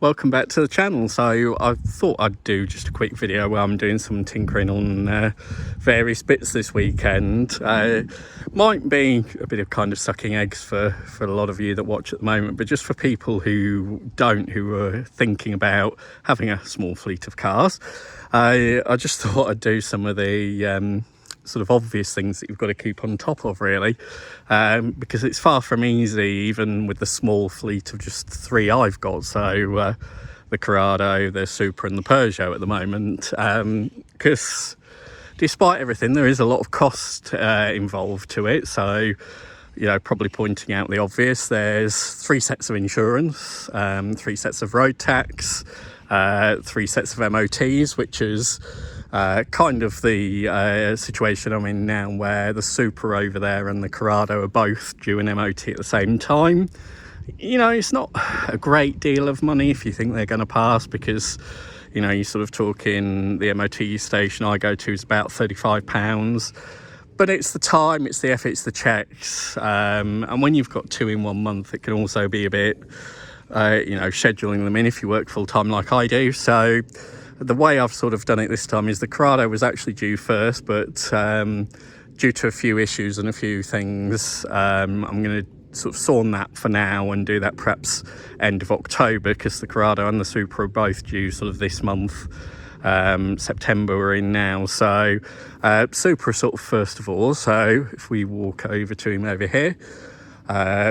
Welcome back to the channel. So I thought I'd do just a quick video where I'm doing some tinkering on various bits this weekend. Might be a bit of kind of sucking eggs for a lot of you that watch at the moment, but just for people who are thinking about having a small fleet of cars, I just thought I'd do some of the sort of obvious things that you've got to keep on top of, really, because it's far from easy, even with the small fleet of just three I've got. So the Corrado, the Supra and the Peugeot at the moment, because despite everything, there is a lot of cost involved to it. So, you know, probably pointing out the obvious, there's 3 sets of insurance, 3 sets of road tax, 3 sets of MOTs, which is kind of the situation I'm in now, where the Supra over there and the Corrado are both due an MOT at the same time. You know, it's not a great deal of money if you think they're going to pass, because, you know, you're sort of talking, the MOT station I go to is about £35. But it's the time, it's the effort, it's the checks. And when you've got 2 in 1 month, it can also be a bit, you know, scheduling them in if you work full time like I do. So the way I've sort of done it this time is the Corrado was actually due first, but due to a few issues and a few things, I'm going to sort of sawn that for now and do that perhaps end of October, because the Corrado and the Supra are both due sort of this month. September we're in now. So Supra sort of first of all. So if we walk over to him over here,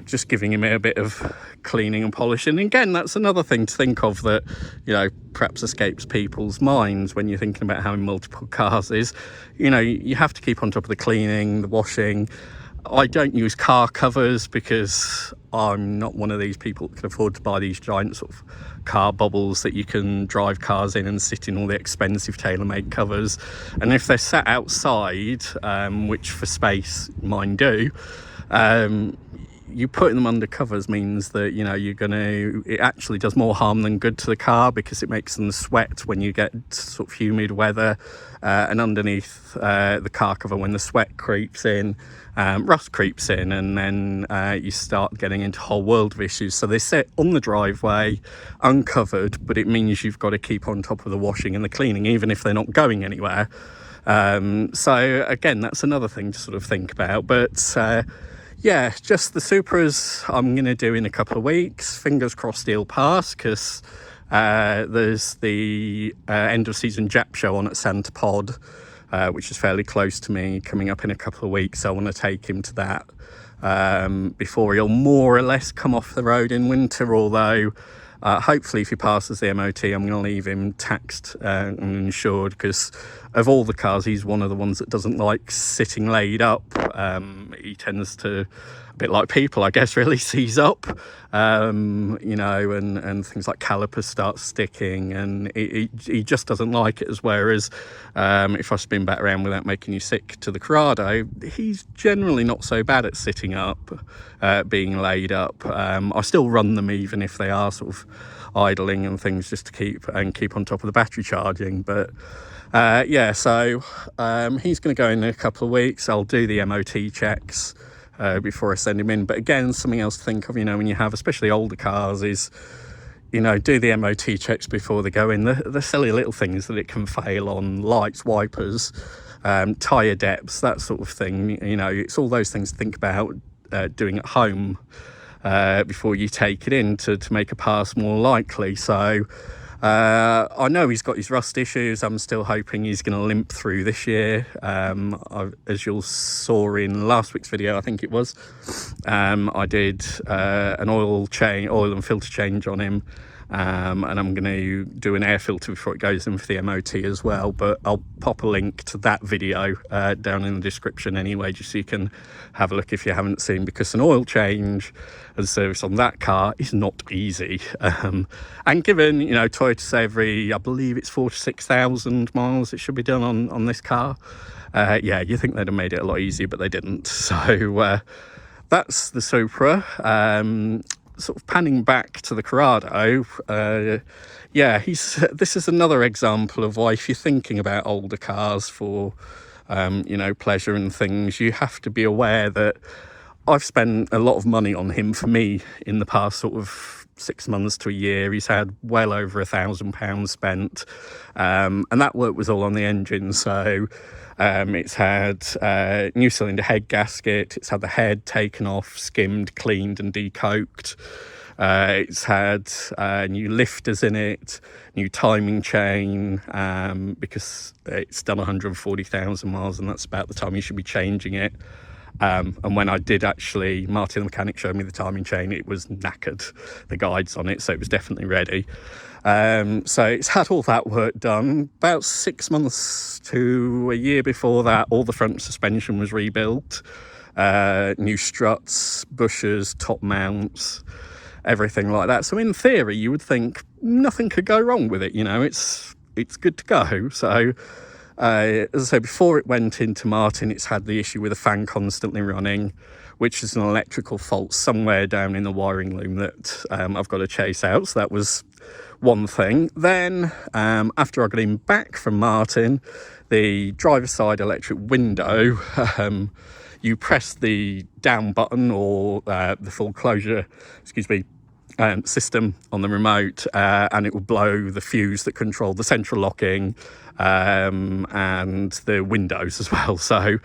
just giving him a bit of cleaning and polishing. And again, that's another thing to think of that, you know, perhaps escapes people's minds when you're thinking about having multiple cars is, you know, you have to keep on top of the cleaning, the washing. I don't use car covers because I'm not one of these people that can afford to buy these giant sort of car bubbles that you can drive cars in and sit in all the expensive tailor-made covers. And if they're sat outside, which for space mine do, you putting them under covers means that, you know, it actually does more harm than good to the car, because it makes them sweat when you get sort of humid weather, and underneath the car cover, when the sweat creeps in, rust creeps in, and then you start getting into a whole world of issues. So they sit on the driveway uncovered, but it means you've got to keep on top of the washing and the cleaning, even if they're not going anywhere. So again, that's another thing to sort of think about. But yeah, just the Supras I'm going to do in a couple of weeks. Fingers crossed he'll pass, because there's the end of season Jap show on at Santa Pod, which is fairly close to me, coming up in a couple of weeks. So I want to take him to that before he'll more or less come off the road in winter. Although hopefully if he passes the MOT, I'm going to leave him taxed and insured, because of all the cars, he's one of the ones that doesn't like sitting laid up. He tends to, a bit like people, I guess, really seize up, you know, and things like calipers start sticking, and he just doesn't like it. Whereas if I spin back around without making you sick to the Corrado, he's generally not so bad at sitting up, being laid up. I still run them even if they are sort of idling and things, just to keep on top of the battery charging. But yeah, so he's going to go in a couple of weeks. I'll do the MOT checks before I send him in. But again, something else to think of, you know, when you have especially older cars, is, you know, do the MOT checks before they go in. The silly little things that it can fail on, lights, wipers, tyre depths, that sort of thing. You know, it's all those things to think about doing at home before you take it in to make a pass more likely. So I know he's got his rust issues. I'm still hoping he's going to limp through this year. As you saw in last week's video, I think it was, I did an oil and filter change on him, and I'm going to do an air filter before it goes in for the MOT as well. But I'll pop a link to that video down in the description anyway, just so you can have a look if you haven't seen, because an oil change and service on that car is not easy. And given, you know, Toyota say every, I believe it's 4,000 to 6,000 miles it should be done on this car, yeah, you think they'd have made it a lot easier, but they didn't. So that's the Supra. Sort of panning back to the Corrado, yeah, this is another example of why, if you're thinking about older cars for you know, pleasure and things, you have to be aware that I've spent a lot of money on him, for me, in the past sort of 6 months to a year. He's had well over £1,000 spent, and that work was all on the engine. So it's had new cylinder head gasket, it's had the head taken off, skimmed, cleaned and decoked. It's had new lifters in it, new timing chain, because it's done 140,000 miles, and that's about the time you should be changing it. And when I did actually, Martin the mechanic showed me the timing chain, it was knackered, the guides on it, so it was definitely ready. So it's had all that work done. About 6 months to a year before that, all the front suspension was rebuilt. New struts, bushers, top mounts, everything like that. So in theory, you would think nothing could go wrong with it. You know, it's good to go. So as I say, before it went into Martin, it's had the issue with the fan constantly running, which is an electrical fault somewhere down in the wiring loom that I've got to chase out. So that was one thing. Then after I got him back from Martin, the driver's side electric window, you press the down button or the full closure, system on the remote, and it will blow the fuse that controlled the central locking and the windows as well. So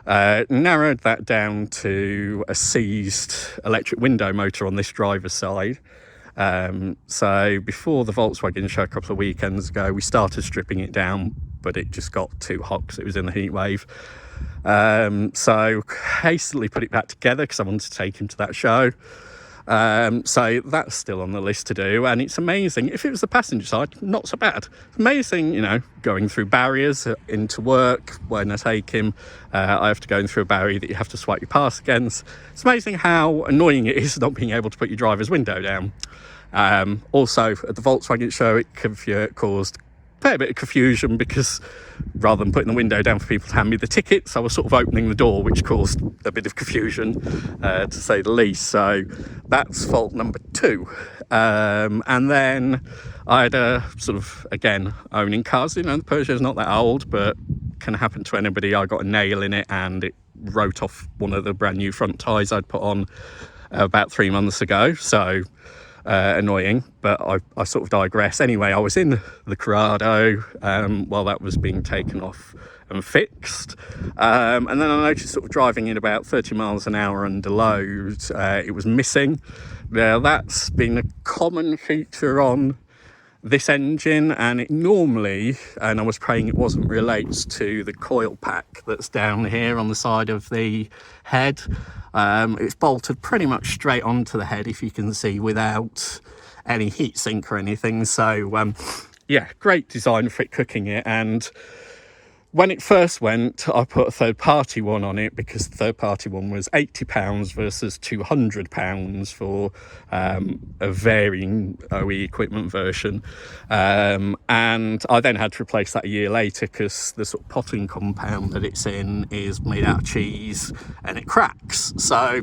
narrowed that down to a seized electric window motor on this driver's side. So before the Volkswagen show a couple of weekends ago, we started stripping it down, but it just got too hot because it was in the heat wave. So hastily put it back together because I wanted to take him to that show. So that's still on the list to do, and it's amazing. If it was the passenger side, not so bad. Amazing, you know, going through barriers into work. When I take him, I have to go in through a barrier that you have to swipe your pass against. It's amazing how annoying it is not being able to put your driver's window down. Also, at the Volkswagen show, it caused a fair bit of confusion because rather than putting the window down for people to hand me the tickets, I was sort of opening the door, which caused a bit of confusion, to say the least. So that's fault number 2. And then I had a sort of, again, owning cars, you know, the Peugeot's not that old, but can happen to anybody. I got a nail in it and it wrote off one of the brand new front tyres I'd put on about 3 months ago. So annoying, but I sort of digress. Anyway, I was in the Corrado while that was being taken off and fixed, and then I noticed sort of driving in about 30 miles an hour under load, it was missing. Now that's been a common feature on this engine, and it normally, and I was praying it wasn't, relates to the coil pack that's down here on the side of the head. It's bolted pretty much straight onto the head, if you can see, without any heat sink or anything. So yeah, great design for it cooking it. And when it first went, I put a third-party one on it because the third-party one was £80 versus £200 for a varying OE equipment version. And I then had to replace that a year later because the sort of potting compound that it's in is made out of cheese and it cracks. So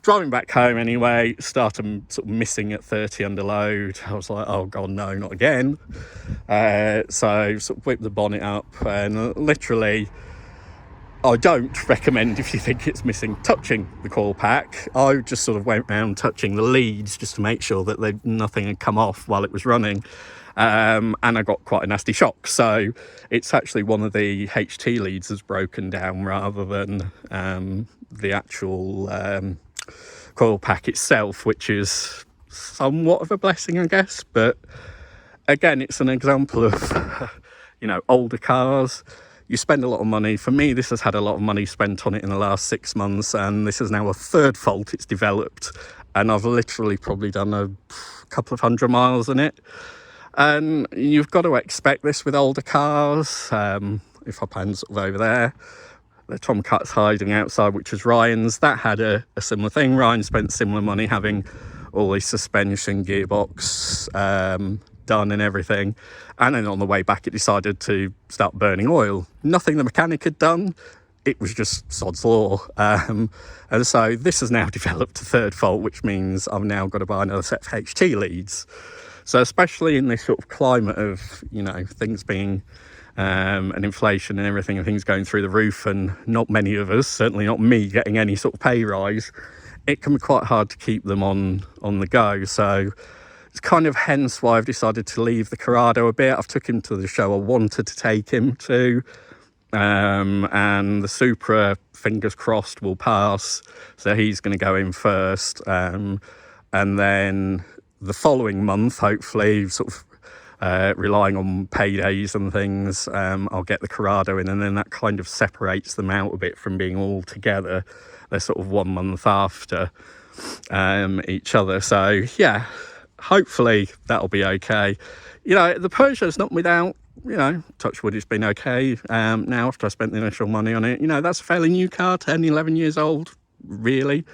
driving back home anyway, started sort of missing at 30 under load. I was like, oh God, no, not again. So sort of whipped the bonnet up, and literally, I don't recommend, if you think it's missing, touching the coil pack. I just sort of went around touching the leads just to make sure that nothing had come off while it was running. And I got quite a nasty shock. So it's actually one of the HT leads has broken down rather than the actual coil pack itself, which is somewhat of a blessing, I guess. But again, it's an example of, you know, older cars. You spend a lot of money. For me, this has had a lot of money spent on it in the last 6 months, and this is now a third fault it's developed. And I've literally probably done a couple of 100 miles in it. And you've got to expect this with older cars. If I pan sort of over there, the Tomcat's hiding outside, which was Ryan's. That had a similar thing. Ryan spent similar money having all his suspension, gearbox done and everything. And then on the way back, it decided to start burning oil. Nothing the mechanic had done. It was just sod's law. And so this has now developed a third fault, which means I've now got to buy another set of HT leads. So especially in this sort of climate of, you know, things being and inflation and everything, and things going through the roof, and not many of us, certainly not me, getting any sort of pay rise, it can be quite hard to keep them on the go. So it's kind of hence why I've decided to leave the Corrado a bit. I've took him to the show I wanted to take him to, and the Supra, fingers crossed, will pass. So he's going to go in first, and then the following month, hopefully, sort of relying on paydays and things, I'll get the Corrado in, and then that kind of separates them out a bit from being all together. They're sort of 1 month after each other. So yeah, hopefully that'll be okay. You know, the Peugeot's not without, you know, touch wood, it's been okay now after I spent the initial money on it. You know, that's a fairly new car, 10, 11 years old, really.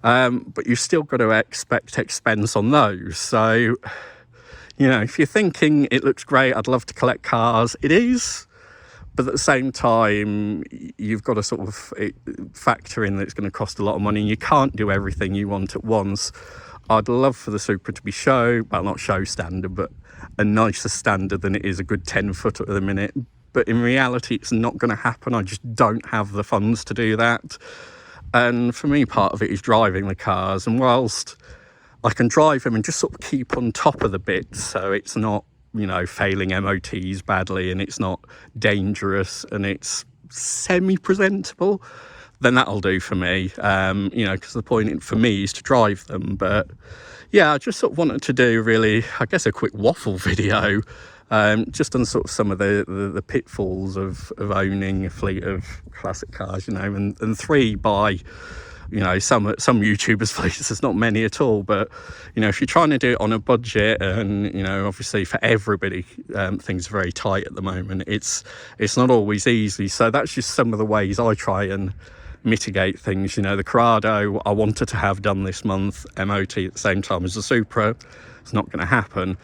But you've still got to expect expense on those. So, you know, if you're thinking it looks great, I'd love to collect cars, it is. But at the same time, you've got to sort of factor in that it's going to cost a lot of money, and you can't do everything you want at once. I'd love for the Supra to be not show standard, but a nicer standard than it is a good 10-foot at the minute. But in reality, it's not going to happen. I just don't have the funds to do that. And for me, part of it is driving the cars. And whilst I can drive them and just sort of keep on top of the bits, so it's not, you know, failing MOTs badly, and it's not dangerous, and it's semi-presentable, then that'll do for me. You know, because the point for me is to drive them. But yeah, I just sort of wanted to do really, I guess, a quick waffle video, just on sort of some of the pitfalls of owning a fleet of classic cars, you know, and three by, you know, some YouTubers' fleets, there's not many at all. But, you know, if you're trying to do it on a budget, and, you know, obviously for everybody, things are very tight at the moment. It's not always easy. So that's just some of the ways I try and mitigate things. You know, the Corrado I wanted to have done this month, MOT at the same time as the Supra. It's not going to happen.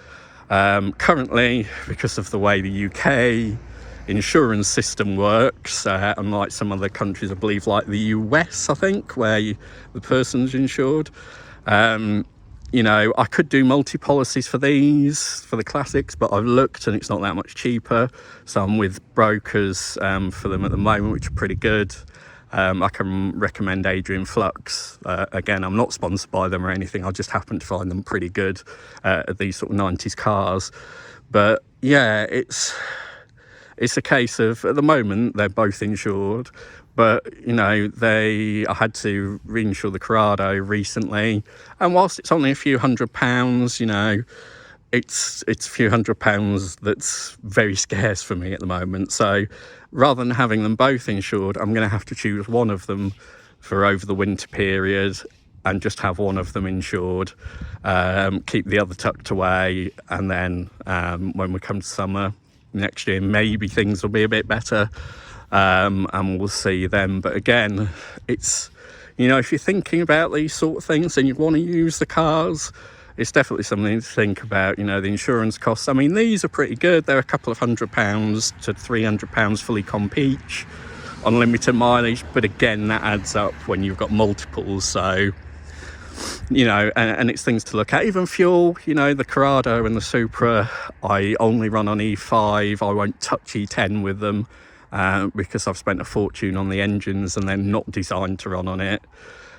Currently, because of the way the UK insurance system works, unlike some other countries, I believe, like the US, I think, where the person's insured. You know, I could do multi-policies for these, for the classics, but I've looked and it's not that much cheaper. So I'm with brokers for them at the moment, which are pretty good. I can recommend Adrian Flux. Again, I'm not sponsored by them or anything. I just happen to find them pretty good at these sort of 90s cars. But yeah, it's a case of, at the moment, they're both insured. But, you know, I had to reinsure the Corrado recently. And whilst it's only a few £100, you know, it's a few £100 that's very scarce for me at the moment. So rather than having them both insured, I'm going to have to choose one of them for over the winter period and just have one of them insured, keep the other tucked away, and then when we come to summer next year, maybe things will be a bit better, and we'll see then. But again, it's, you know, if you're thinking about these sort of things and you want to use the cars, it's definitely something to think about. You know, the insurance costs, I mean, these are pretty good. They're a couple of £100 to £300 fully comp each, unlimited mileage. But again, that adds up when you've got multiples. So, you know, and it's things to look at. Even fuel, you know, the Corrado and the Supra, I only run on E5. I won't touch E10 with them because I've spent a fortune on the engines and they're not designed to run on it.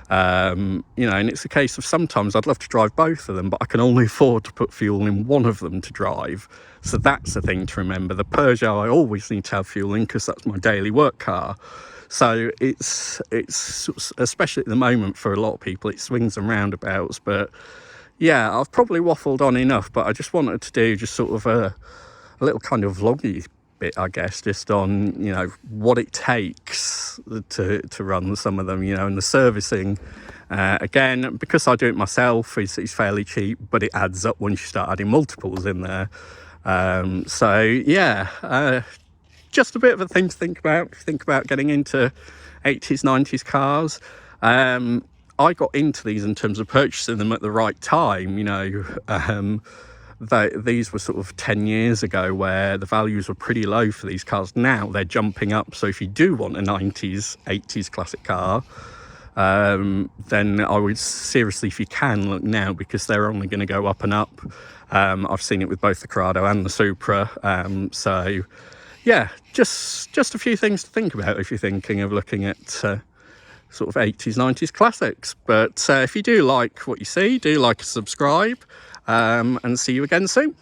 You know, and it's a case of sometimes I'd love to drive both of them, but I can only afford to put fuel in one of them to drive. So that's the thing to remember. The Peugeot, I always need to have fuel in because that's my daily work car. So it's especially at the moment for a lot of people, it swings and roundabouts. But yeah, I've probably waffled on enough, but I just wanted to do just sort of a little kind of vloggy bit, I guess, just on, you know, what it takes to run some of them, you know, and the servicing. Again, because I do it myself, it's fairly cheap, but it adds up once you start adding multiples in there. So yeah, just a bit of a thing to think about getting into 80s, 90s cars. I got into these in terms of purchasing them at the right time, you know. These were sort of 10 years ago where the values were pretty low for these cars. Now they're jumping up. So if you do want a 90s, 80s classic car, then I would seriously, if you can, look now, because they're only going to go up and up. I've seen it with both the Corrado and the Supra. So yeah, just a few things to think about if you're thinking of looking at sort of 80s, 90s classics. But if you do like what you see, do like and subscribe, and see you again soon.